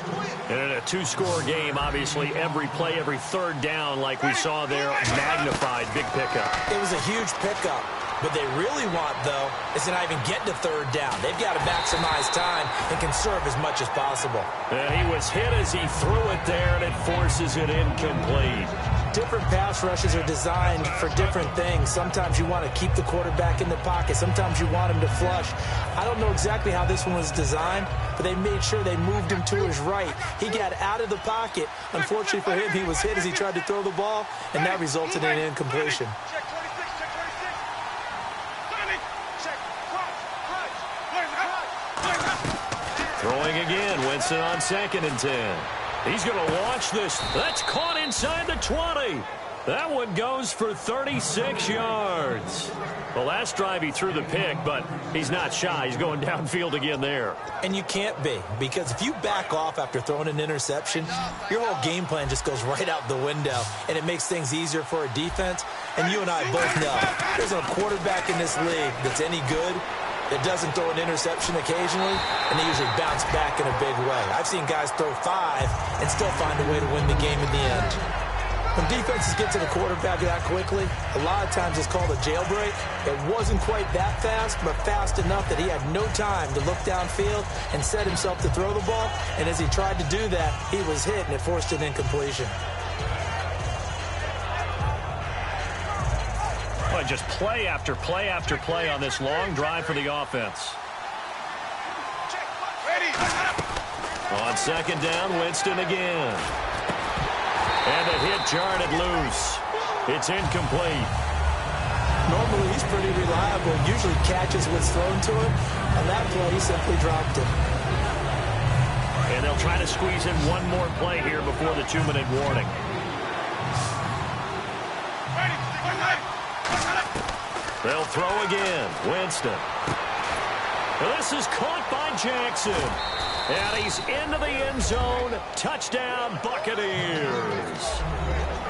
And in a 2-score game, obviously, every play, every 3rd down, like we saw there, magnified. Big pickup. It was a huge pickup. What they really want, though, is to not even get to 3rd down. They've got to maximize time and conserve as much as possible. And he was hit as he threw it there, and it forces it incomplete. Different pass rushes are designed for different things. Sometimes you want to keep the quarterback in the pocket. Sometimes you want him to flush. I don't know exactly how this one was designed, but they made sure they moved him to his right. He got out of the pocket. Unfortunately for him, he was hit as he tried to throw the ball, and that resulted in an incompletion. Throwing again, Winston on 2nd and 10. He's going to launch this. That's caught inside the 20. That one goes for 36 yards. Well, last drive he threw the pick, but he's not shy. He's going downfield again there. And you can't be, because if you back off after throwing an interception, your whole game plan just goes right out the window, and it makes things easier for a defense. And you and I both know there's a quarterback in this league that's any good that doesn't throw an interception occasionally, and they usually bounce back in a big way. I've seen guys throw 5 and still find a way to win the game in the end. When defenses get to the quarterback that quickly, a lot of times it's called a jailbreak. It wasn't quite that fast, but fast enough that he had no time to look downfield and set himself to throw the ball, and as he tried to do that, he was hit, and it forced an incompletion. Well, just play after play after play on this long drive for the offense. On 2nd down, Winston again. And a hit jarred it loose. It's incomplete. Normally, he's pretty reliable. Usually catches what's thrown to him. On that play, he simply dropped it. And they'll try to squeeze in one more play here before the 2-minute warning. They'll throw again. Winston. And this is caught by Jackson. And he's into the end zone. Touchdown, Buccaneers.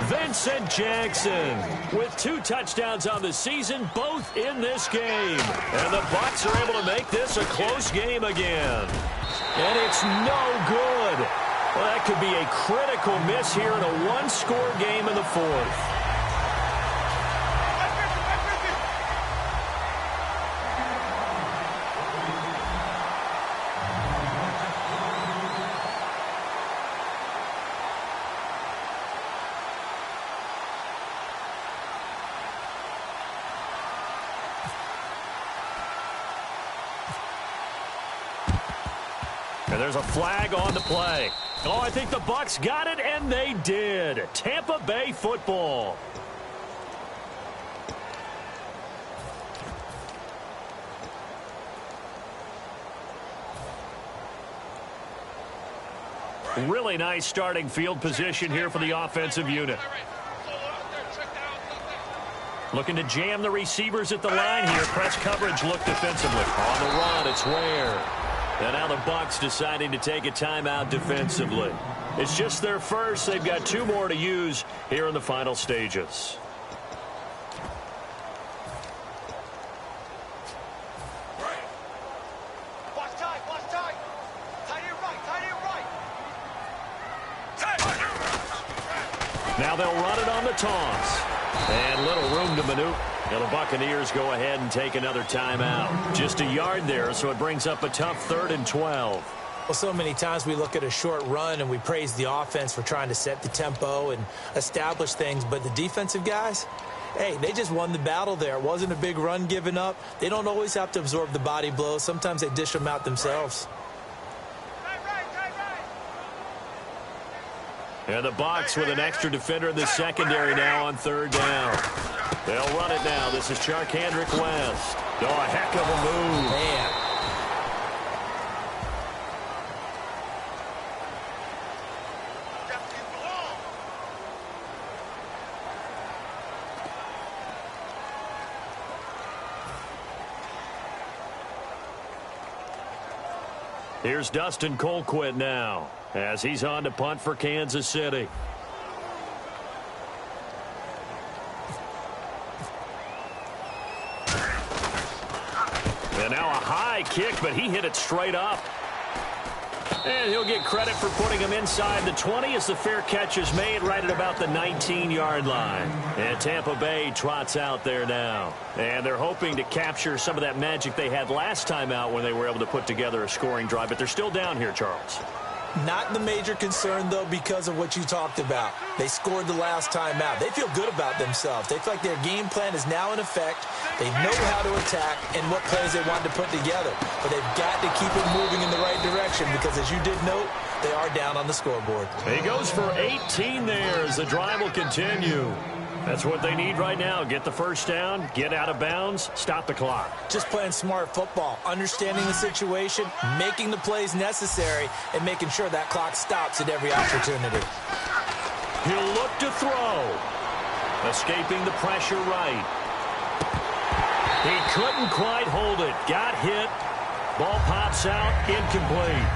Vincent Jackson with 2 touchdowns on the season, both in this game. And the Bucs are able to make this a close game again. And it's no good. Well, that could be a critical miss here in a one-score game in the fourth. And there's a flag on the play. Oh, I think the Bucs got it, and they did. Tampa Bay football. Really nice starting field position here for the offensive unit. Looking to jam the receivers at the line here. Press coverage look defensively. On the run, it's Ware. And now the Bucs deciding to take a timeout defensively. It's just their first. They've got 2 more to use here in the final stages. Watch tight. Tight end right. Now they'll run it on the toss. And little room to maneuver. Now the Buccaneers go ahead and take another timeout. Just a yard there, so it brings up a tough 3rd and 12. Well, so many times we look at a short run and we praise the offense for trying to set the tempo and establish things, but the defensive guys, hey, they just won the battle there. It wasn't a big run given up. They don't always have to absorb the body blows. Sometimes they dish them out themselves. And the Bucs with an extra defender in the secondary now on 3rd down. They'll run it now. This is Charkandrick West. Oh, a heck of a move. Man. Here's Dustin Colquitt now as he's on to punt for Kansas City. And now a high kick, but he hit it straight up. And he'll get credit for putting him inside the 20 as the fair catch is made right at about the 19-yard line. And Tampa Bay trots out there now. And they're hoping to capture some of that magic they had last time out when they were able to put together a scoring drive. But they're still down here, Charles. Not the major concern, though, because of what you talked about. They scored the last time out. They feel good about themselves. They feel like their game plan is now in effect. They know how to attack and what plays they want to put together. But they've got to keep it moving in the right direction because, as you did note, they are down on the scoreboard. He goes for 18 there as the drive will continue. That's what they need right now. Get the first down, get out of bounds, stop the clock. Just playing smart football, understanding the situation, making the plays necessary, and making sure that clock stops at every opportunity. He'll look to throw. Escaping the pressure right. He couldn't quite hold it. Got hit. Ball pops out, incomplete.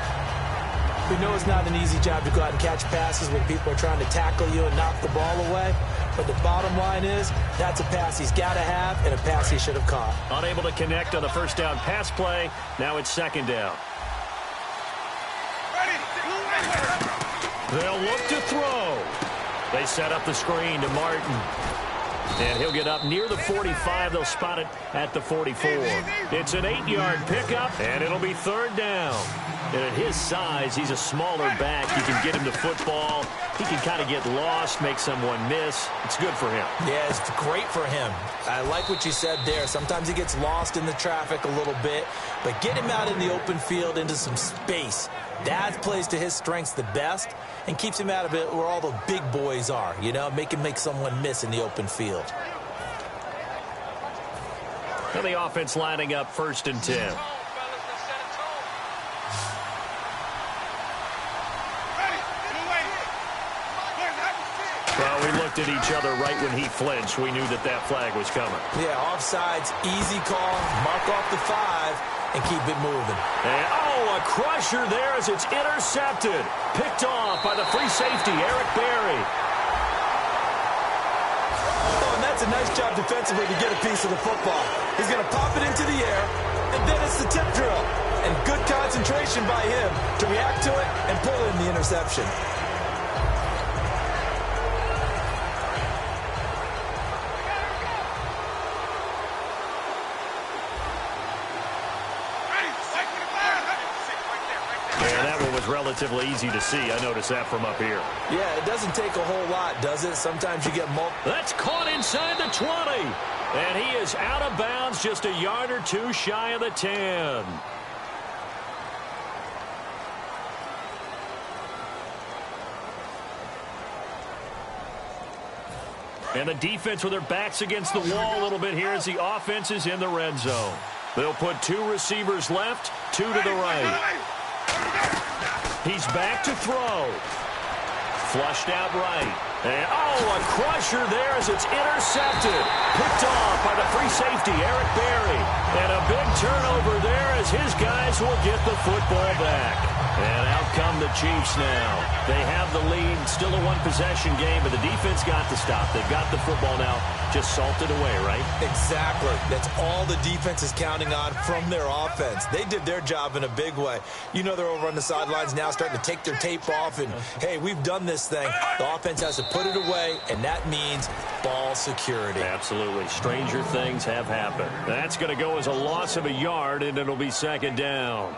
We know it's not an easy job to go out and catch passes when people are trying to tackle you and knock the ball away. But the bottom line is, that's a pass he's got to have and a pass he should have caught. Unable to connect on the first down pass play. Now it's 2nd down. They'll look to throw. They set up the screen to Martin. And he'll get up near the 45. They'll spot it at the 44. It's an 8-yard pickup, and it'll be 3rd down. And at his size, he's a smaller back. You can get him the football. He can kind of get lost, make someone miss. It's good for him. Yeah, it's great for him. I like what you said there. Sometimes he gets lost in the traffic a little bit, but get him out in the open field into some space. That plays to his strengths the best and keeps him out of it where all the big boys are, you know, make someone miss in the open field. And the offense lining up 1st and 10. Well, we looked at each other right when he flinched. We knew that that flag was coming. Yeah, offsides, easy call, mark off the 5, and keep it moving. And, oh, Oh, a crusher there as it's intercepted. Picked off by the free safety, Eric Berry. Oh, and that's a nice job defensively to get a piece of the football. He's going to pop it into the air, and then it's the tip drill. And good concentration by him to react to it and pull in the interception. Relatively easy to see. I noticed that from up here. Yeah, it doesn't take a whole lot, does it? Sometimes you get That's caught inside the 20. And he is out of bounds, just a yard or two shy of the 10. And the defense with their backs against the wall a little bit here as the offense is in the red zone. They'll put two receivers left, two to the right. He's back to throw. Flushed out right. And, oh, a crusher there as it's intercepted. Picked off by the free safety, Eric Berry. And a big turnover there as his guys will get the football back. And out come the Chiefs now. They have the lead. Still a one-possession game, but the defense got to stop. They've got the football now. Just salted away, right? Exactly. That's all the defense is counting on from their offense. They did their job in a big way. You know they're over on the sidelines now starting to take their tape off and, hey, we've done this thing. The offense has to put it away, and that means ball security. Absolutely. Stranger things have happened. That's going to go as a loss of a yard, and it'll be second down.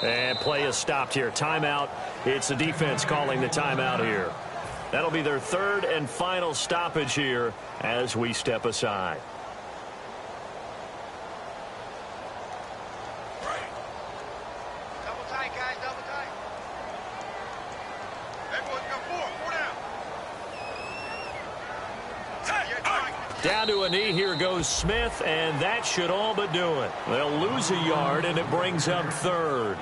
And play is stopped here. Timeout. It's the defense calling the timeout here. That'll be their third and final stoppage here as we step aside. Double tight, guys, double tight. Everyone's got four down. Down to a knee, here goes Smith, and that should all but do it. They'll lose a yard, and it brings up third.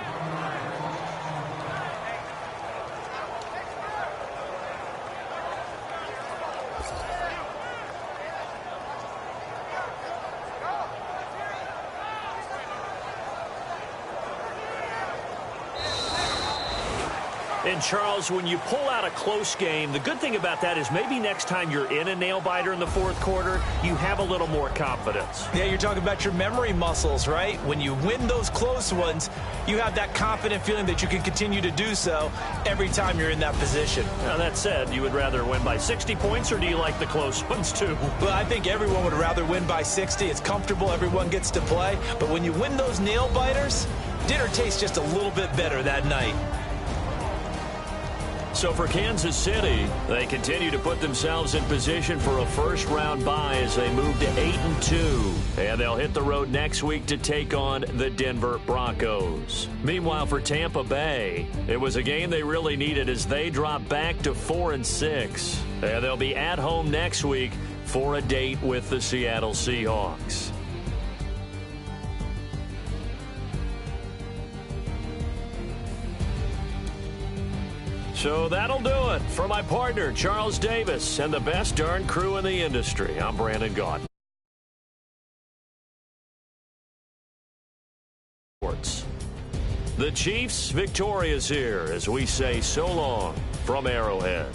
And, Charles, when you pull out a close game, the good thing about that is maybe next time you're in a nail-biter in the fourth quarter, you have a little more confidence. Yeah, you're talking about your memory muscles, right? When you win those close ones, you have that confident feeling that you can continue to do so every time you're in that position. Now, that said, you would rather win by 60 points, or do you like the close ones, too? Well, I think everyone would rather win by 60. It's comfortable. Everyone gets to play. But when you win those nail-biters, dinner tastes just a little bit better that night. So for Kansas City, they continue to put themselves in position for a first-round bye as they move to 8-2. And they'll hit the road next week to take on the Denver Broncos. Meanwhile, for Tampa Bay, it was a game they really needed as they drop back to 4-6. And they'll be at home next week for a date with the Seattle Seahawks. So that'll do it. For my partner, Charles Davis, and the best darn crew in the industry, I'm Brandon Gaudin. The Chiefs victorious here as we say so long from Arrowhead.